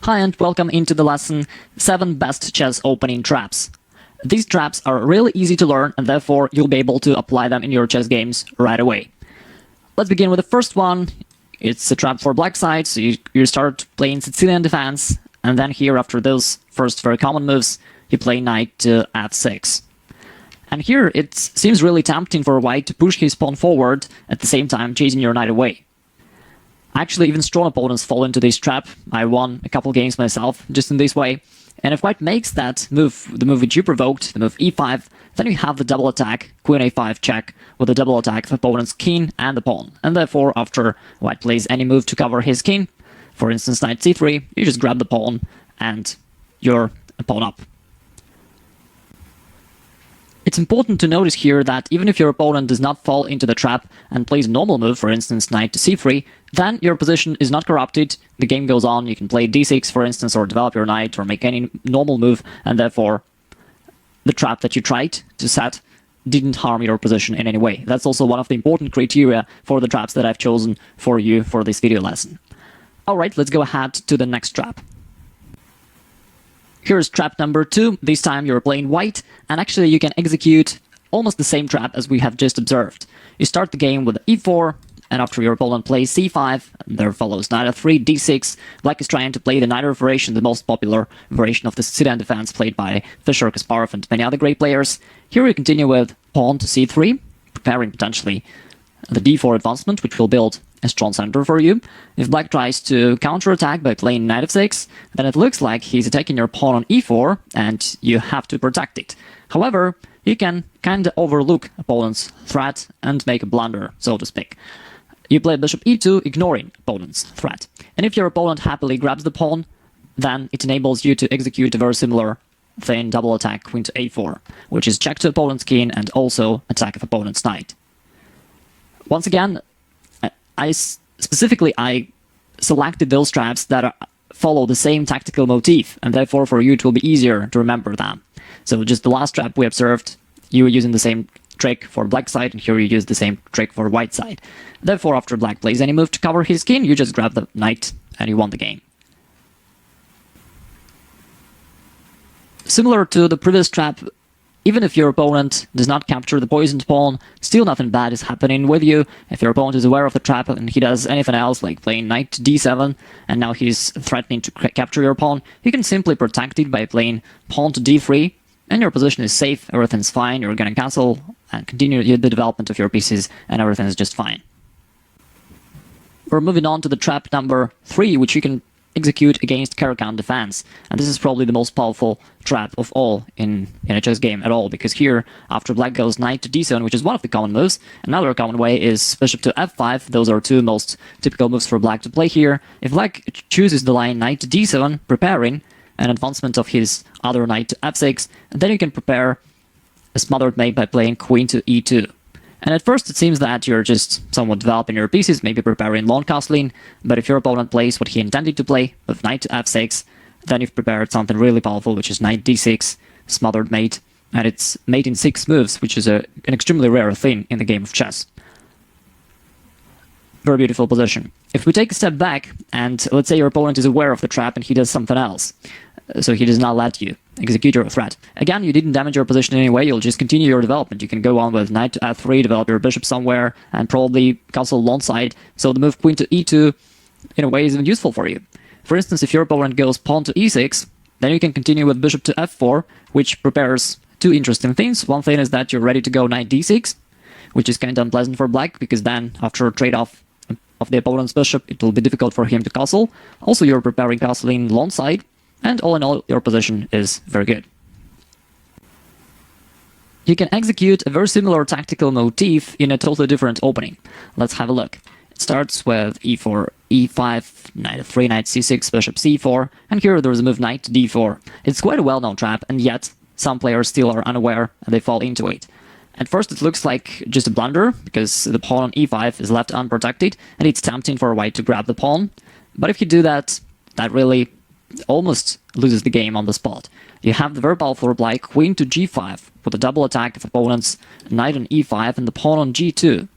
Hi and welcome into the lesson 7 Best Chess Opening Traps. These traps are really easy to learn and therefore you'll be able to apply them in your chess games right away. Let's begin with the first one. It's a trap for black side, so you start playing Sicilian defense, and then here after those first very common moves, you play knight to f6. And here it seems really tempting for white to push his pawn forward, at the same time chasing your knight away. Actually, even strong opponents fall into this trap. I won a couple games myself just in this way. And if white makes that move, the move which you provoked, the move e5, then you have the double attack, queen a5 check, with the double attack of opponent's king and the pawn. And therefore, after white plays any move to cover his king, for instance knight c3, you just grab the pawn and you're a pawn up. It's important to notice here that even if your opponent does not fall into the trap and plays a normal move, for instance knight to c3, then your position is not corrupted, the game goes on, you can play d6 for instance, or develop your knight, or make any normal move, and therefore the trap that you tried to set didn't harm your position in any way. That's also one of the important criteria for the traps that I've chosen for you for this video lesson. Alright, let's go ahead to the next trap. Here's trap number 2. This time you're playing white, and actually you can execute almost the same trap as we have just observed. You start the game with e4, and after your opponent plays c5, there follows knight f3, d6. Black is trying to play the knight variation, the most popular variation of the Sicilian defense played by Fischer, Kasparov, and many other great players. Here we continue with pawn to c3, preparing potentially the d4 advancement, which will build a strong center for you. If black tries to counterattack by playing knight f6, then it looks like he's attacking your pawn on e4, and you have to protect it. However, you can kinda overlook opponent's threat and make a blunder, so to speak. You play bishop e2, ignoring opponent's threat. And if your opponent happily grabs the pawn, then it enables you to execute a very similar thing, double attack queen to a4, which is check to opponent's king and also attack of opponent's knight. Once again, I selected those traps that follow the same tactical motif, and therefore for you it will be easier to remember them. So just the last trap we observed, you were using the same trick for black side, and here you use the same trick for white side. Therefore, after black plays any move to cover his king, you just grab the knight and you won the game. Similar to the previous trap, even if your opponent does not capture the poisoned pawn, still nothing bad is happening with you. If your opponent is aware of the trap and he does anything else, like playing knight to d7, and now he's threatening to capture your pawn, you can simply protect it by playing pawn to d3, and your position is safe, everything's fine, you're gonna castle and continue the development of your pieces, and everything is just fine. We're moving on to the trap number 3, which you can execute against Caro-Kann defense. And this is probably the most powerful trap of all in a chess game at all, because here, after black goes knight to d7, which is one of the common moves, another common way is bishop to f5. Those are two most typical moves for black to play here. If black chooses the line knight to d7, preparing an advancement of his other knight to f6, and then you can prepare a smothered mate by playing queen to e2. And at first it seems that you're just somewhat developing your pieces, maybe preparing long castling, but if your opponent plays what he intended to play, with knight to f6, then you've prepared something really powerful, which is knight d6, smothered mate, and it's mate in 6 moves, which is an extremely rare thing in the game of chess. Very beautiful position. If we take a step back, and let's say your opponent is aware of the trap and he does something else, so he does not let you execute your threat. Again, you didn't damage your position in any way, you'll just continue your development. You can go on with knight to f3, develop your bishop somewhere, and probably castle long side, so the move queen to e2 in a way is even useful for you. For instance, if your opponent goes pawn to e6, then you can continue with bishop to f4, which prepares two interesting things. One thing is that you're ready to go knight d6, which is kind of unpleasant for black, because then after a trade-off of the opponent's bishop, it will be difficult for him to castle. Also, you're preparing castling long side, and all in all, your position is very good. You can execute a very similar tactical motif in a totally different opening. Let's have a look. It starts with e4, e5, knight f3, knight c6, bishop c4, and here there's a move knight to d4. It's quite a well-known trap, and yet some players still are unaware and they fall into it. At first it looks like just a blunder, because the pawn on e5 is left unprotected, and it's tempting for white to grab the pawn. But if you do that, that really almost loses the game on the spot. You have the very powerful reply queen to g5, with a double attack of opponent's knight on e5 and the pawn on g2.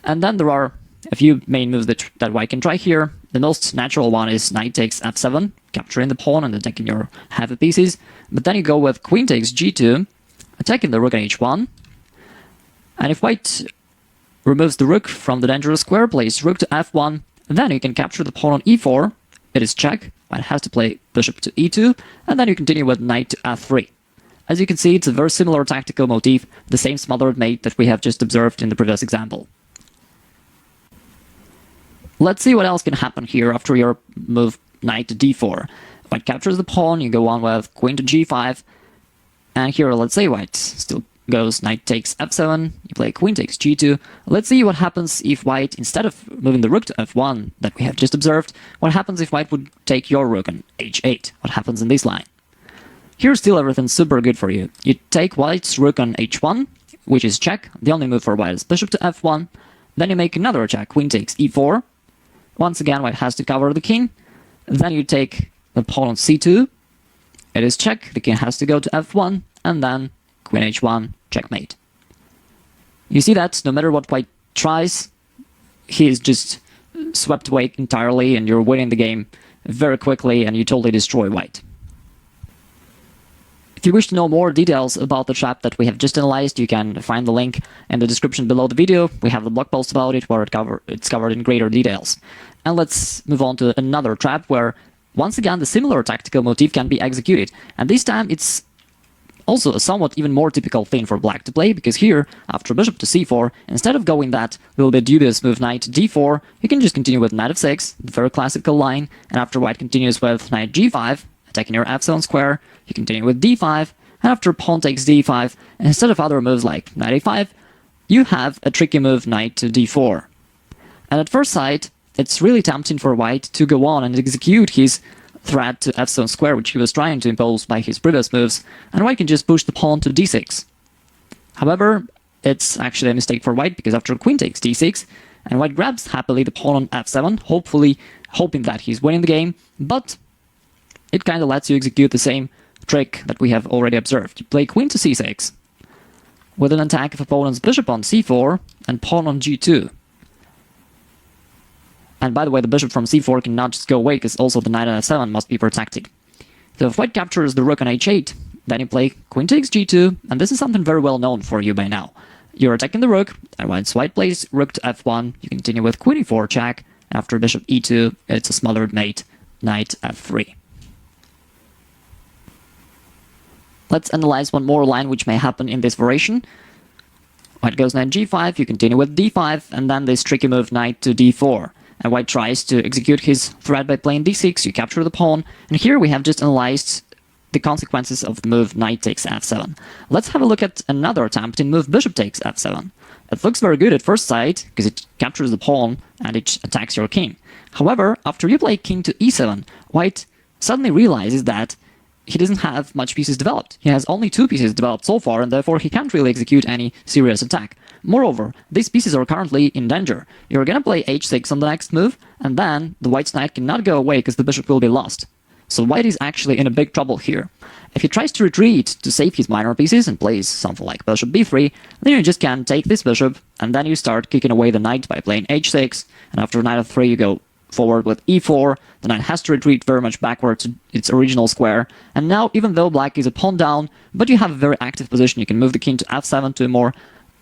And then there are a few main moves that white can try here. the most natural one is knight takes f7, capturing the pawn and attacking your heavy pieces. But then you go with queen takes g2, attacking the rook on h1. And if white removes the rook from the dangerous square, plays rook to f1, then you can capture the pawn on e4. It is check. White has to play bishop to e2, and then you continue with knight to f3. As you can see, it's a very similar tactical motif, the same smothered mate that we have just observed in the previous example. Let's see what else can happen here after your move knight to d4. White captures the pawn, you go on with queen to g5, and here let's say white still goes knight takes f7, you play queen takes g2. Let's see what happens if white, instead of moving the rook to f1 that we have just observed, what happens if white would take your rook on h8? What happens in this line? Here still everything's super good for you. You take white's rook on h1, which is check. The only move for white is bishop to f1. Then you make another check, queen takes e4. Once again, white has to cover the king. Then you take the pawn on c2. It is check, the king has to go to f1, and then queen h1, checkmate. You see that no matter what white tries, he is just swept away entirely, and you're winning the game very quickly, and you totally destroy white. If you wish to know more details about the trap that we have just analyzed, you can find the link in the description below the video. We have a blog post about it where it's covered in greater details. And let's move on to another trap where, once again, the similar tactical motif can be executed. And this time it's also a somewhat even more typical thing for black to play, because here, after bishop to c4, instead of going that little bit dubious move knight to d4, you can just continue with knight f6, the very classical line, and after white continues with knight g5, attacking your f7 square, you continue with d5, and after pawn takes d5, and instead of other moves like knight a5, you have a tricky move knight to d4. And at first sight, it's really tempting for white to go on and execute his threat to f7 square, which he was trying to impose by his previous moves, and white can just push the pawn to d6. However, it's actually a mistake for white, because after queen takes d6, and white grabs happily the pawn on f7, hopefully hoping that he's winning the game, but it kind of lets you execute the same trick that we have already observed. You play queen to c6, with an attack of opponent's bishop on c4 and pawn on g2. And by the way, the bishop from c4 cannot just go away, because also the knight on f7 must be protected. So if white captures the rook on h8, then you play queen takes g2, and this is something very well known for you by now. You're attacking the rook, and once white plays rook to f1, you continue with queen e4 check, and after bishop e2, it's a smothered mate, knight f3. Let's analyze one more line which may happen in this variation. White goes knight g5, you continue with d5, and then this tricky move knight to d4. And white tries to execute his threat by playing d6, you capture the pawn, and here we have just analyzed the consequences of the move knight takes f7. Let's have a look at another attempt in move bishop takes f7. It looks very good at first sight, because it captures the pawn and it attacks your king. However, after you play king to e7, white suddenly realizes that he doesn't have much pieces developed. He has only 2 pieces developed so far, and therefore he can't really execute any serious attack. Moreover, these pieces are currently in danger. You're gonna play h6 on the next move, and then the white's knight cannot go away because the bishop will be lost. So white is actually in a big trouble here. If he tries to retreat to save his minor pieces and plays something like bishop b3, then you just can take this bishop, and then you start kicking away the knight by playing h6, and after knight f3 you go forward with e4, the knight has to retreat very much backward to its original square, and now even though black is a pawn down, but you have a very active position, you can move the king to f7 to a more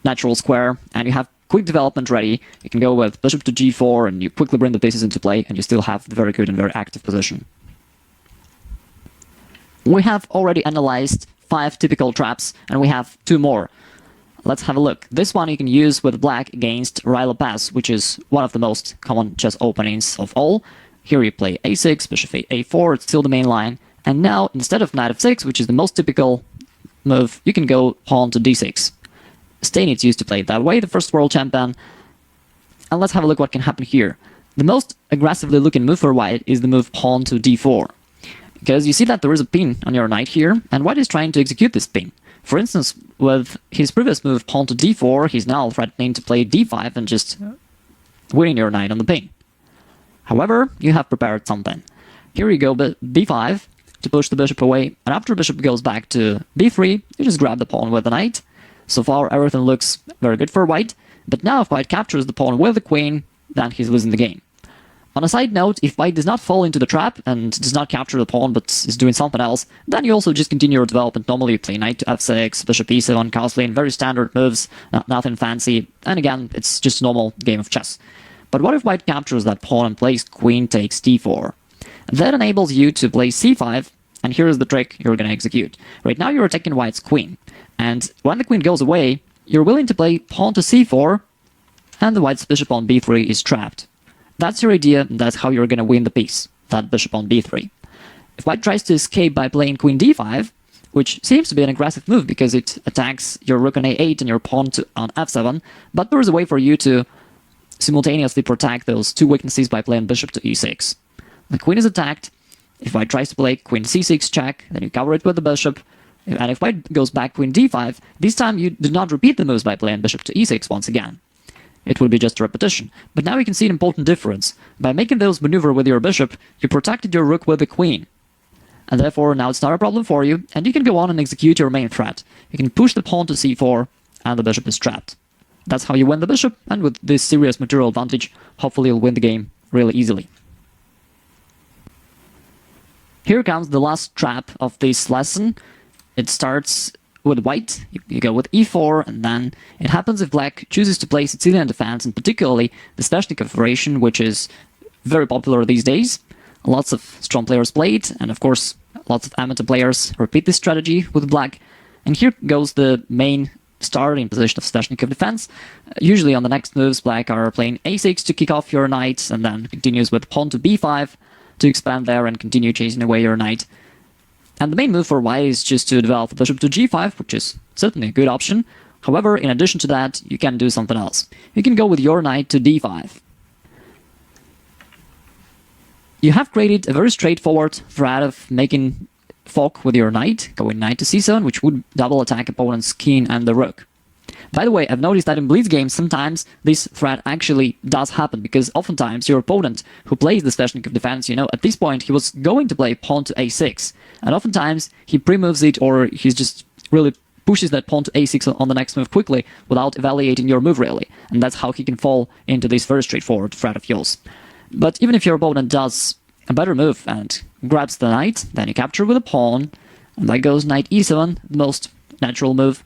natural square, and you have quick development ready. You can go with bishop to g4, and you quickly bring the pieces into play, and you still have the very good and very active position. We have already analyzed 5 typical traps, and we have 2 more. Let's have a look. This one you can use with black against Ruy Lopez, which is one of the most common chess openings of all. Here you play a6, bishop a4, it's still the main line. And now, instead of knight f6, which is the most typical move, you can go pawn to d6. Steinitz used to play it that way, the first world champion. And let's have a look what can happen here. The most aggressively looking move for white is the move pawn to d4. Because you see that there is a pin on your knight here, and white is trying to execute this pin. For instance, with his previous move pawn to d4, he's now threatening to play d5 and just winning your knight on the pin. However, you have prepared something. Here you go b5 to push the bishop away, and after bishop goes back to b3, you just grab the pawn with the knight. So far everything looks very good for white, but now if white captures the pawn with the queen, then he's losing the game. On a side note, if white does not fall into the trap and does not capture the pawn but is doing something else, then you also just continue your development. Normally you play knight to f6, bishop e7, castle lane, very standard moves, nothing fancy, and again, it's just a normal game of chess. But what if white captures that pawn and plays queen takes d4? That enables you to play c5, and here's the trick you're going to execute. Right now you're attacking white's queen, and when the queen goes away, you're willing to play pawn to c4, and the white's bishop on b3 is trapped. That's your idea, and that's how you're going to win the piece, that bishop on b3. If white tries to escape by playing queen d5, which seems to be an aggressive move because it attacks your rook on a8 and your pawn on f7, but there is a way for you to simultaneously protect those two weaknesses by playing bishop to e6. The queen is attacked. If white tries to play queen c6 check, then you cover it with the bishop. And if white goes back queen d5, this time you do not repeat the moves by playing bishop to e6 once again. It will be just a repetition. But now you can see an important difference. By making those maneuver with your bishop, you protected your rook with the queen. And therefore now it's not a problem for you, and you can go on and execute your main threat. You can push the pawn to c4, and the bishop is trapped. That's how you win the bishop, and with this serious material advantage, hopefully you'll win the game really easily. Here comes the last trap of this lesson. It starts with white, you go with e4, and then it happens if black chooses to play Sicilian defense, and particularly the Sveshnikov variation, which is very popular these days. Lots of strong players play it, and of course lots of amateur players repeat this strategy with black. And here goes the main starting position of Sveshnikov defense. Usually on the next moves, black are playing a6 to kick off your knight, and then continues with pawn to b5 to expand there and continue chasing away your knight. And the main move for white is just to develop the bishop to g5, which is certainly a good option. However, in addition to that, you can do something else. You can go with your knight to d5. You have created a very straightforward threat of making fork with your knight, going knight to c7, which would double attack opponent's king and the rook. By the way, I've noticed that in blitz games sometimes this threat actually does happen, because oftentimes your opponent who plays the Sveshnikov defense, at this point he was going to play pawn to a6, and oftentimes he pre-moves it, or he's just really pushes that pawn to a6 on the next move quickly without evaluating your move really, and that's how he can fall into this very straightforward threat of yours. But even if your opponent does a better move and grabs the knight, then you capture with a pawn, and that goes knight e7, the most natural move.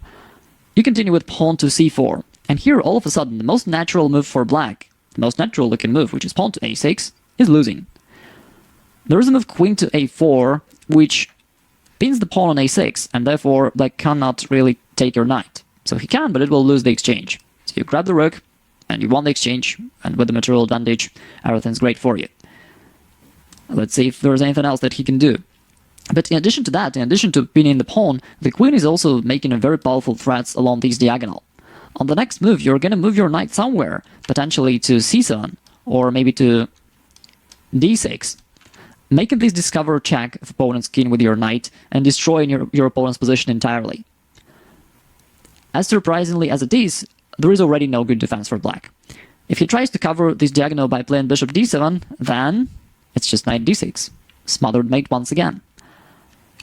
You continue with pawn to c4, and here all of a sudden the most natural move for black, the most natural looking move, which is pawn to a6, is losing. There is a move queen to a4, which pins the pawn on a6, and therefore black cannot really take your knight. So he can, but it will lose the exchange. So you grab the rook, and you won the exchange, and with the material advantage, everything's great for you. Let's see if there's anything else that he can do. But in addition to that, in addition to pinning the pawn, the queen is also making a very powerful threats along this diagonal. On the next move, you're going to move your knight somewhere, potentially to c7, or maybe to d6, making this discover check of opponent's king with your knight, and destroying your opponent's position entirely. As surprisingly as it is, there is already no good defense for black. If he tries to cover this diagonal by playing bishop d7, then it's just knight d6, smothered mate once again.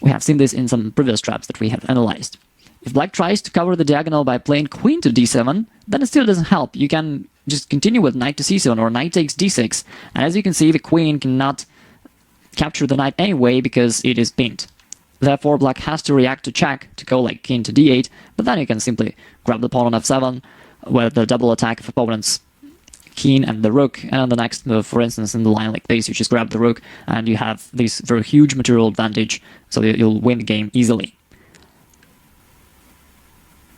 We have seen this in some previous traps that we have analyzed. If black tries to cover the diagonal by playing queen to d7, then it still doesn't help. You can just continue with knight to c7 or knight takes d6, and as you can see, the queen cannot capture the knight anyway because it is pinned. Therefore, black has to react to check to go like king to d8, but then you can simply grab the pawn on f7 with the double attack of opponent's king and the rook, and on the next move, for instance, in the line like this, you just grab the rook, and you have this very huge material advantage, so you'll win the game easily.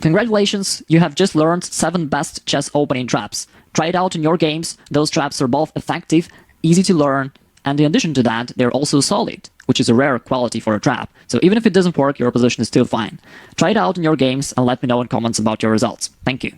Congratulations, you have just learned 7 best chess opening traps. Try it out in your games. Those traps are both effective, easy to learn, and in addition to that, they're also solid, which is a rare quality for a trap. So even if it doesn't work, your position is still fine. Try it out in your games and let me know in comments about your results. Thank you.